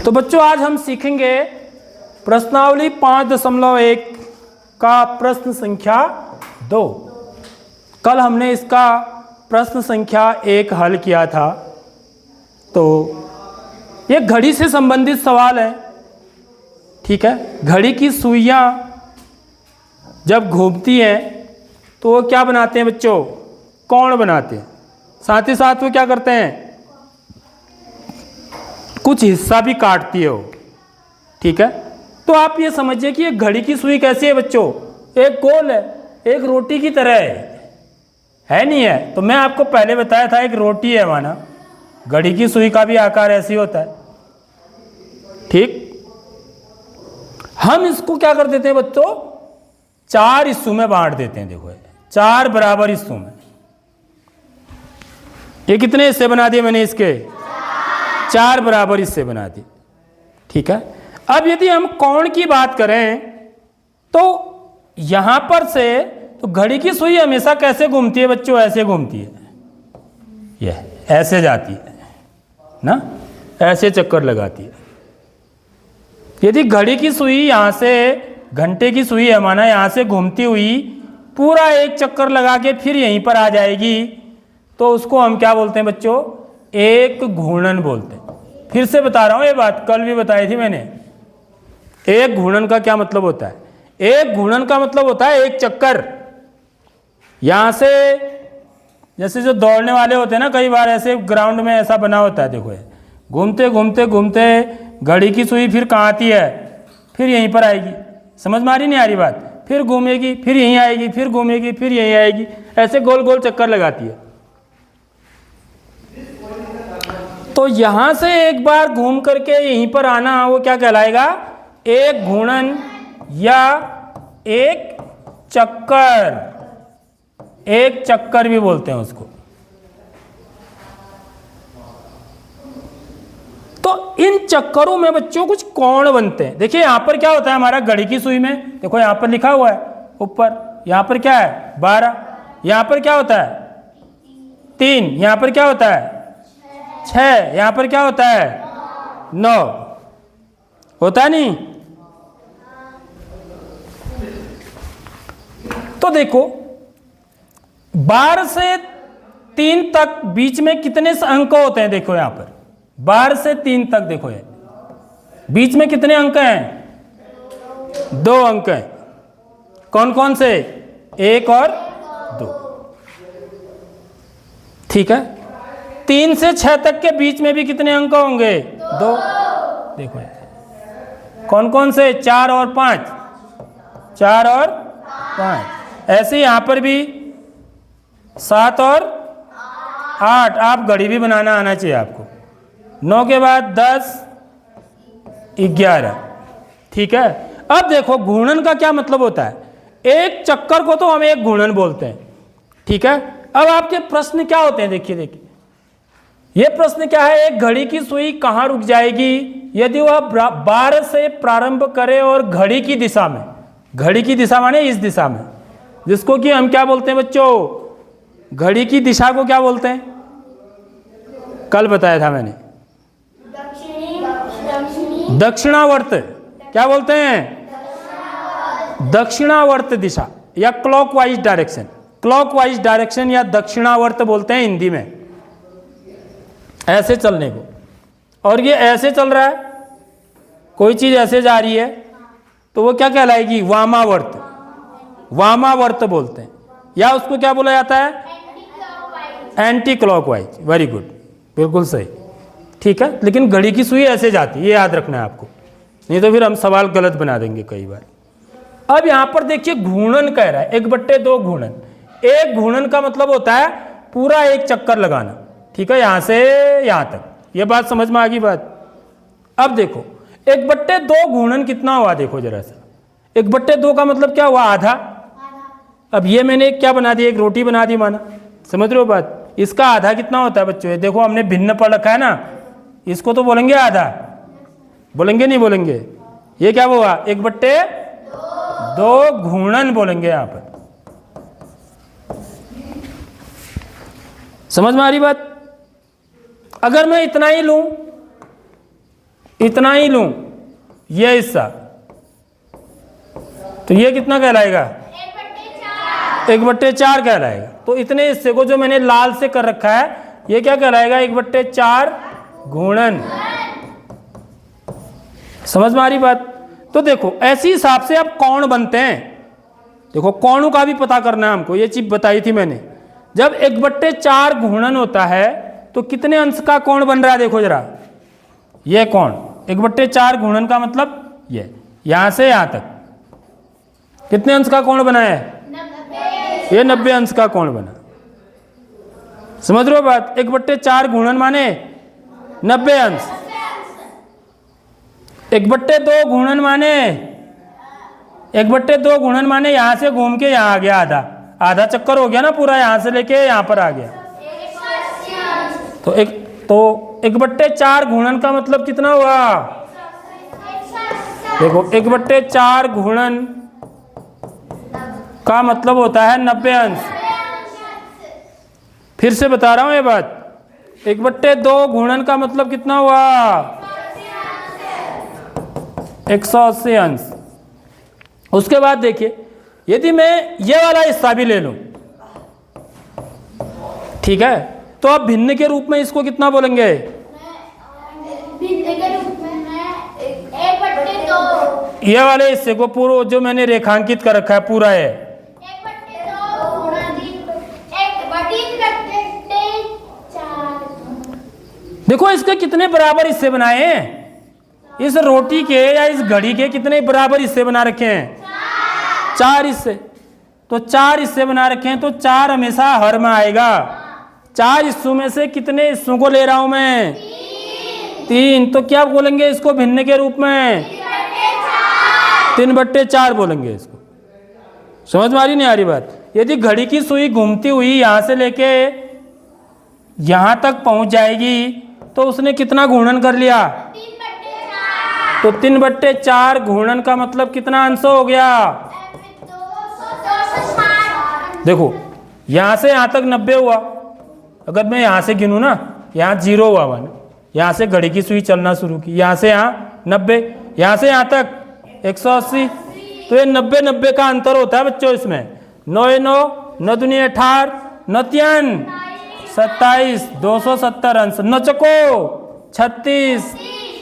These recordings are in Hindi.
तो बच्चों आज हम सीखेंगे प्रश्नावली 5.1 का प्रश्न संख्या 2। कल हमने इसका प्रश्न संख्या 1 हल किया था। तो ये घड़ी से संबंधित सवाल है, ठीक है। घड़ी की सुइयां जब घूमती हैं तो वो क्या बनाते हैं बच्चों? कोण बनाते हैं। साथ ही साथ वो क्या करते हैं? कुछ हिस्सा भी काटती है वो, ठीक है। तो आप ये समझिए कि ये घड़ी की सुई कैसी है बच्चों? एक गोल है, एक रोटी की तरह है नहीं है? तो मैं आपको पहले बताया था एक रोटी है माना, घड़ी की सुई का भी आकार ऐसे ही होता है, ठीक। हम इसको क्या कर देते हैं बच्चों? 4 हिस्सों में बांट देते हैं। देखो 4 बराबर हिस्सों में। ये कितने हिस्से बना दिए मैंने? इसके 4 बराबर हिस्से बना दिए, ठीक है। अब यदि हम कोण की बात करें तो यहां पर से तो घड़ी की सुई हमेशा कैसे घूमती है बच्चों? ऐसे घूमती है, ये ऐसे जाती है ना, ऐसे चक्कर लगाती है। यदि घड़ी की सुई यहां से, घंटे की सुई है माना, यहां से घूमती हुई पूरा एक चक्कर लगा के फिर यहीं पर आ जाएगी तो उसको हम क्या बोलते हैं बच्चों? एक घूर्णन बोलते हैं। फिर से बता रहा हूं, ये बात कल भी बताई थी मैंने। एक घूर्णन का क्या मतलब होता है? एक घूर्णन का मतलब होता है एक चक्कर। यहां से जैसे जो दौड़ने वाले होते हैं ना, कई बार ऐसे ग्राउंड में ऐसा बना होता है, देखो घूमते घूमते घूमते घड़ी की सुई फिर कहाँ आती है? फिर यहीं पर आएगी। समझ में आ रही नहीं आ रही बात? फिर घूमेगी, फिर यहीं आएगी, फिर घूमेगी, फिर यहीं आएगी, ऐसे गोल गोल चक्कर लगाती है। तो यहां से एक बार घूम करके यहीं पर आना, वो क्या कहलाएगा? एक घूर्णन या एक चक्कर। एक चक्कर भी बोलते हैं उसको। तो इन चक्करों में बच्चों कुछ कोण बनते हैं। देखिए यहां पर क्या होता है हमारा घड़ी की सुई में? देखो यहां पर लिखा हुआ है ऊपर, यहां पर क्या है? 12। यहां पर क्या होता है? 3। यहां पर क्या होता है? 6। यहां पर क्या होता है? 9। होता है नहीं? तो देखो 12 से 3 तक बीच में कितने अंक होते हैं? देखो यहां पर 12 से 3 तक देखो, ये बीच में कितने अंक हैं? 2 अंक हैं। कौन कौन से? 1 और 2, ठीक है। 3 से 6 तक के बीच में भी कितने अंक होंगे? 2। देखो कौन कौन से? 4 और 5। 4 और 5। ऐसे यहां पर भी 7 और 8। आप घड़ी भी बनाना आना चाहिए आपको। 9 के बाद 10, 11, ठीक है। अब देखो घूर्णन का क्या मतलब होता है? एक चक्कर को तो हम एक घूर्णन बोलते हैं, ठीक है। अब आपके प्रश्न क्या होते हैं? देखिए ये प्रश्न क्या है? एक घड़ी की सुई कहां रुक जाएगी यदि वह 12 से प्रारंभ करे और घड़ी की दिशा में, घड़ी की दिशा माने इस दिशा में, जिसको कि हम क्या बोलते हैं बच्चों? घड़ी की दिशा को क्या बोलते हैं? कल बताया था मैंने, दक्षिणावर्त। क्या बोलते हैं? दक्षिणावर्त दिशा या क्लॉकवाइज डायरेक्शन। क्लॉकवाइज डायरेक्शन या दक्षिणावर्त बोलते हैं हिंदी में, ऐसे चलने को। और ये ऐसे चल रहा है, कोई चीज ऐसे जा रही है तो वो क्या कहलाएगी? वामावर्त। वामावर्त बोलते हैं, या उसको क्या बोला जाता है? Anti clockwise. वेरी गुड, बिल्कुल सही, ठीक है। लेकिन घड़ी की सुई ऐसे जाती है, ये याद रखना है आपको, नहीं तो फिर हम सवाल गलत बना देंगे कई बार। अब यहां पर देखिए घूर्णन कह रहा है, 1/2 घूर्णन। एक घूर्णन का मतलब होता है पूरा एक चक्कर लगाना, ठीक है, यहां से यहां तक। ये बात समझ में आ गई बात? अब देखो 1/2 घूर्णन कितना हुआ? देखो जरा सा, 1/2 का मतलब क्या हुआ? आधा। अब ये मैंने क्या बना दिया? एक रोटी बना दी माना, समझ रहे हो बात? इसका आधा कितना होता है बच्चों? ये देखो हमने भिन्न पढ़ रखा है ना, इसको तो बोलेंगे आधा, बोलेंगे नहीं बोलेंगे? ये क्या हुआ? 1/2 घूर्णन बोलेंगे यहां पर। समझ में आ रही बात? अगर मैं इतना ही लूं इतना ही लूं, ये हिस्सा, तो ये कितना कहलाएगा? 1/4 कहलाएगा। तो इतने हिस्से को जो मैंने लाल से कर रखा है, ये क्या कहलाएगा? 1/4 गुणन। समझ में आ रही बात? तो देखो ऐसी हिसाब से अब कौण बनते हैं। देखो कोणों का भी पता करना है हमको, ये चीज बताई थी मैंने। जब 1/4 गुणन होता है तो कितने अंश का कोण बन रहा है? देखो जरा, ये कोण 1/4 गुणन का मतलब ये यहां से यहां तक कितने अंश का कोण बना है? 90। ये 90 अंश का कोण बना। समझ रहे हो बात? 1/4 गुणन माने 90 अंश। 1/2 गुणन माने 1/2 गुणन माने यहां से घूम के यहां आ गया, आधा चक्कर हो गया ना पूरा, यहां से लेके यहां पर आ गया। तो 1/4 गुणन का मतलब कितना हुआ? देखो 1/4 गुणन का मतलब होता है 90 अंश। फिर से बता रहा हूं ये बात, 1/2 गुणन का मतलब कितना हुआ? 180 अंश। उसके बाद देखिए, यदि मैं ये वाला हिस्सा भी ले लूं, ठीक है, तो अब भिन्न के रूप में इसको कितना बोलेंगे? भिन्न के रूप में 1/2। ये वाले हिस्से को पूरा जो मैंने रेखांकित कर रखा है पूरा है 1/2 गुणा 1/4। देखो इसके कितने बराबर हिस्से बनाए हैं? इस रोटी के या इस घड़ी के कितने बराबर हिस्से बना रखे हैं? 4 हिस्से। तो 4 हिस्से बना रखे हैं, तो 4 हमेशा हर में आएगा। 4 हिस्सों में से कितने हिस्सों को ले रहा हूं मैं? 3। तो क्या बोलेंगे इसको भिन्न के रूप में? 3/4 बोलेंगे इसको। समझ में आ रही नहीं आ रही बात? यदि घड़ी की सुई घूमती हुई यहां से लेके यहां तक पहुंच जाएगी तो उसने कितना गुणन कर लिया? 3/4। तो 3/4 गुणन का मतलब कितना अंश हो गया? 260। देखो यहां से यहां तक 90 हुआ। अगर मैं यहां से गिनूं ना, यहां 0 हुआ वन, यहां से घड़ी की सुई चलना शुरू की, यहां से यहां 90, यहां से यहां तक 180। तो ये 90 का अंतर होता है बच्चों इसमें। 9 9 9 दूनी 18 9 3 27 270 अंश। नचको 36।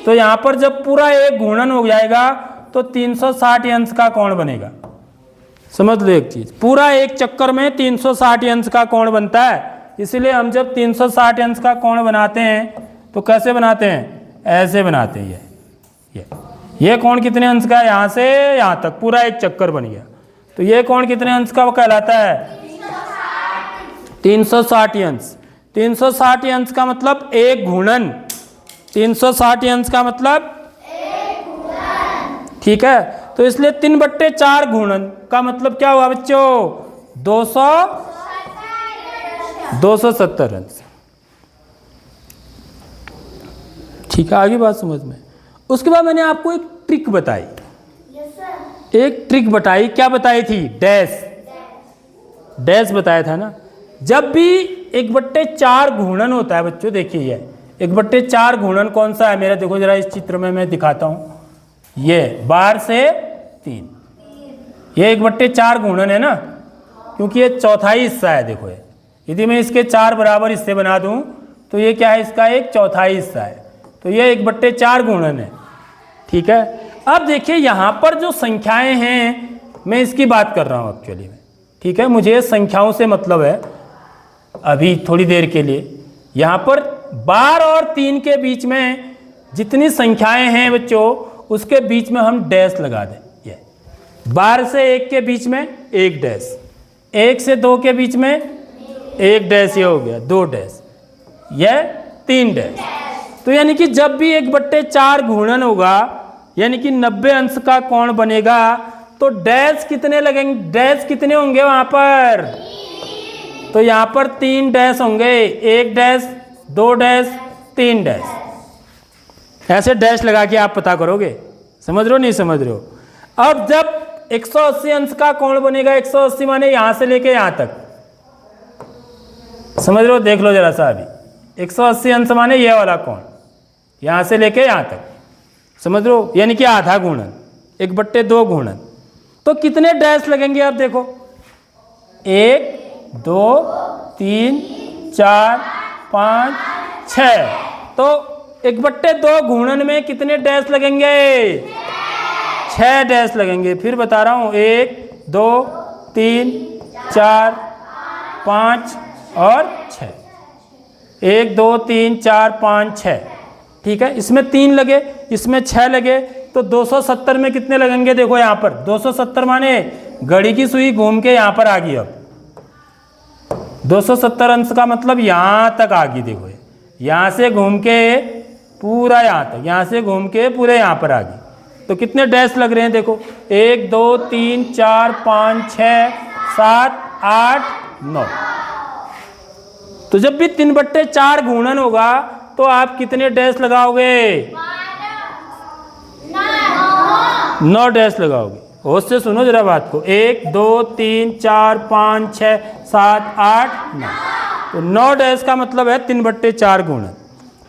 तो यहां पर जब पूरा एक गुणन हो जाएगा तो 360 अंश का कोण बनेगा। समझ लो एक चीज, पूरा एक चक्कर में 360 अंश का कोण बनता है। इसलिए हम जब 360 अंश का कोण बनाते हैं तो कैसे बनाते हैं? ऐसे बनाते हैं। ये कोण कितने अंश का है? यहां से यहां तक पूरा एक चक्कर बन गया। तो ये कोण कितने अंश का कहलाता है? 360 अंश। 360 अंश का मतलब एक गुणन। 360 अंश का मतलब ठीक है। तो इसलिए 3/4 गुणन का मतलब क्या हुआ बच्चों? 270 अंश। ठीक है, आगे बात समझ में। उसके बाद मैंने आपको एक ट्रिक बताई। एक ट्रिक बताई, क्या बताई थी? डैश बताया था ना। जब भी 1/4 गुणन होता है बच्चों, देखिए ये 1/4 गुणन कौन सा है मेरा? देखो जरा इस चित्र में मैं दिखाता हूं। ये 12 से 3, ये 1/4 गुणन है ना, क्योंकि ये चौथाई हिस्सा है। देखो ये, यदि मैं इसके 4 बराबर हिस्से बना दूं तो ये क्या है? इसका एक चौथाई हिस्सा है। तो ये 1/4 गुणन है। ठीक है। अब देखिए यहां पर जो संख्याएं हैं, मैं इसकी बात कर रहा हूं एक्चुअली में। ठीक है, मुझे संख्याओं से मतलब है अभी थोड़ी देर के लिए। यहां पर 12 और 3 के बीच में जितनी संख्याएं हैं बच्चों, उसके बीच में हम डैश लगा दें। ये 12 से 1 के बीच में 1 डैश, 1 से 2 के बीच में 1 डैश, ये हो गया 2 डैश, यह 3 डैश। तो यानी कि जब भी 1/4 गुणन होगा, यानी कि 90 अंश का कोण बनेगा, तो डैश कितने लगेंगे? डैश कितने होंगे वहां पर? तो यहां पर 3 डैश होंगे। 1 डैश, 2 डैश, 3 डैश। ऐसे डैश लगा के आप पता करोगे। समझ रहे हो नहीं समझ रहे हो? अब जब 180 अंश का कोण बनेगा, 180 माने यहां से लेके यहां तक, समझ रहे हो? देख लो जरा सा अभी, 180 अंश माने ये वाला कोण, यहां से लेके यहां तक। समझ रहे हो, यानी कि आधा गुणन, 1/2 गुणन। तो कितने डैश लगेंगे अब देखो, 1 2 3 4 5 6। तो 1/2 गुणन में कितने डैश लगेंगे, 6 डैश लगेंगे। फिर बता रहा हूँ, 1 2 3 4 5 और 6, 1 2 3 4 5 6, ठीक है। इसमें 3 लगे, इसमें 6 लगे, तो 270 में कितने लगेंगे देखो यहाँ पर, 270 माने घड़ी की सुई घूम के यहाँ पर आ गई। अब 270 अंश का मतलब यहाँ तक आ गई, देखो यहाँ से घूम के पूरा यहाँ तक, यहाँ से घूम के पूरे यहाँ पर आ गई। तो कितने डैश लग रहे हैं देखो, 1 2 3 4 5 6 7 8 9। तो जब भी 3/4 गुणन होगा तो आप कितने डैश लगाओगे, 9 डैश लगाओगे। होश से सुनो जरा बात को, 1 2 3 4 5 6 7 8 9। तो 9 डैश का मतलब है 3/4 गुणन,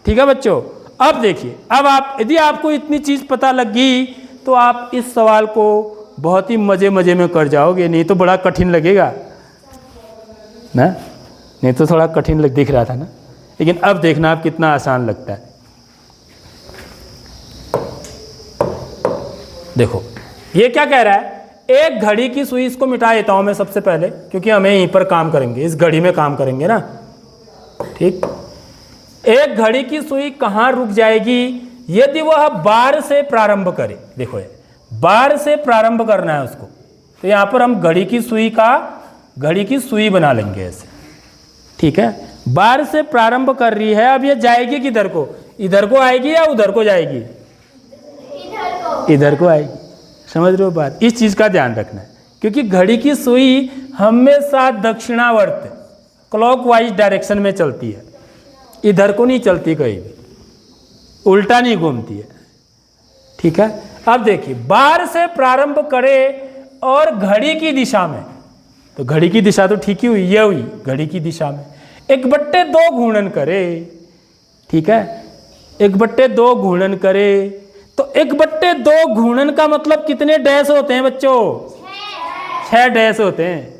ठीक है बच्चों। अब देखिए, अब आप यदि आपको इतनी चीज पता लग गई तो आप इस सवाल को बहुत ही मजे मजे में कर जाओगे, नहीं तो बड़ा कठिन लगेगा ना, नहीं तो थोड़ा कठिन दिख रहा था ना, लेकिन अब देखना आप कितना आसान लगता है। देखो ये क्या कह रहा है, एक घड़ी की सुई, इसको मिटा देता हूं मैं सबसे पहले, क्योंकि हमें यहीं पर काम करेंगे, इस घड़ी में काम करेंगे ना, ठीक। एक घड़ी की सुई कहाँ रुक जाएगी यदि वह बार से प्रारंभ करे। देखो ये बार से प्रारंभ करना है उसको, तो यहाँ पर हम घड़ी की सुई बना लेंगे ऐसे, ठीक है। बार से प्रारंभ कर रही है, अब ये जाएगी किधर को, इधर को आएगी या उधर को जाएगी, इधर को आएगी। समझ रहे हो बात, इस चीज का ध्यान रखना है, क्योंकि घड़ी की सुई हमेशा दक्षिणावर्त क्लॉकवाइज डायरेक्शन में चलती है, इधर को नहीं चलती, कहीं भी उल्टा नहीं घूमती है, ठीक है। अब देखिए, बार से प्रारंभ करे और घड़ी की दिशा में, तो घड़ी की दिशा तो ठीक ही हुई, ये हुई घड़ी की दिशा में 1/2 गुणन करे, ठीक है। 1/2 गुणन करे, तो 1/2 गुणन का मतलब कितने डैश होते हैं बच्चों, 6 डैश होते हैं।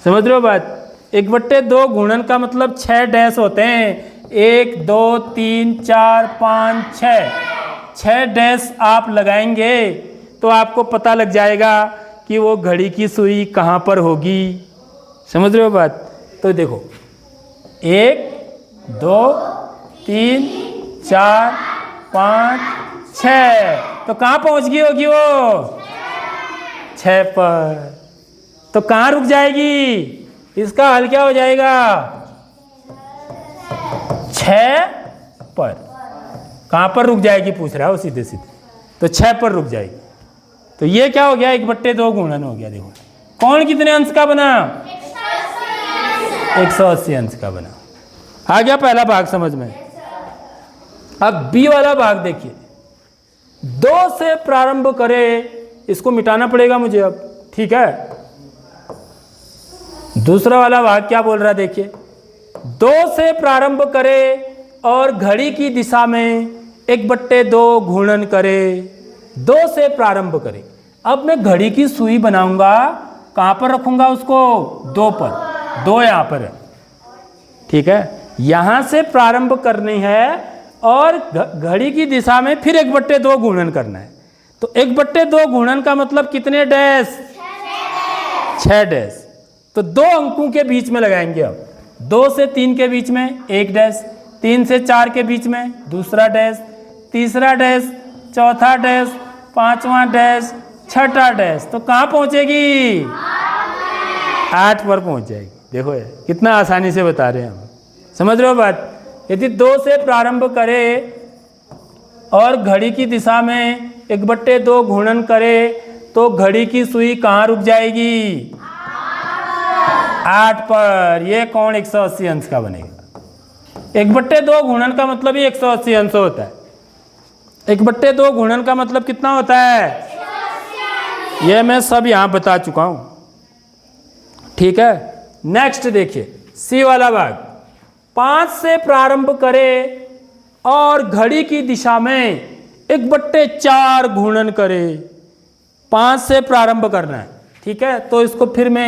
समझ रहे हो बात, 1/2 गुणन का मतलब 6 डैश होते हैं, 1 2 3 4 5 6 डैश आप लगाएंगे तो आपको पता लग जाएगा कि वो घड़ी की सुई कहाँ पर होगी। समझ रहे हो बात। तो देखो 1 2 3 4 5 6, तो कहाँ पहुँच गई होगी वो, 6 पर। तो कहाँ रुक जाएगी, इसका हल क्या हो जाएगा, 6 पर। कहाँ पर रुक जाएगी पूछ रहा है वो सीधे सीधे, तो 6 पर रुक जाएगी। तो ये क्या हो गया, 1/2 गुणन हो गया। देखो कौन कितने अंश का बना, 180 अंश का बना। आ गया पहला भाग समझ में। अब बी वाला भाग देखिए, 2 से प्रारंभ करे, इसको मिटाना पड़ेगा मुझे अब, ठीक है। दूसरा वाला भाग क्या बोल रहा है देखिए, 2 से प्रारंभ करे और घड़ी की दिशा में 1/2 गुणन करे, 2 से प्रारंभ करे। अब मैं घड़ी की सुई बनाऊंगा, कहां पर रखूंगा उसको, 2 पर, 2 यहां पर है, ठीक है। यहां से प्रारंभ करनी है और घड़ी की दिशा में फिर 1/2 गुणन करना है। तो 1/2 गुणन का मतलब कितने डैश, 6 डैश। तो 2 अंकों के बीच में लगाएंगे। अब 2 से 3 के बीच में 1 डैश, 3 से 4 के बीच में दूसरा डैश, तीसरा डैश, चौथा डैश, 5वां डैश, 6ठा डैश। तो कहाँ पहुँचेगी, 8 पर पहुँच जाएगी। देखो ये कितना आसानी से बता रहे हैं हम। समझ रहे हो बात। यदि 2 से प्रारंभ करे और घड़ी की दिशा में 1/2 गुणन करे तो घड़ी की सुई कहाँ रुक जाएगी, 8 पर। ये कौन 180 अंश का बनेगा। 1/2 गुणन का मतलब ही 180 अंश होता है। 1/2 गुणन का मतलब कितना होता है, ये मैं सब यहां बता चुका हूं, ठीक है। नेक्स्ट देखिए सी वाला भाग, 5 से प्रारंभ करे और घड़ी की दिशा में 1/4 गुणन करे, 5 से प्रारंभ करना है, ठीक है। तो इसको फिर मैं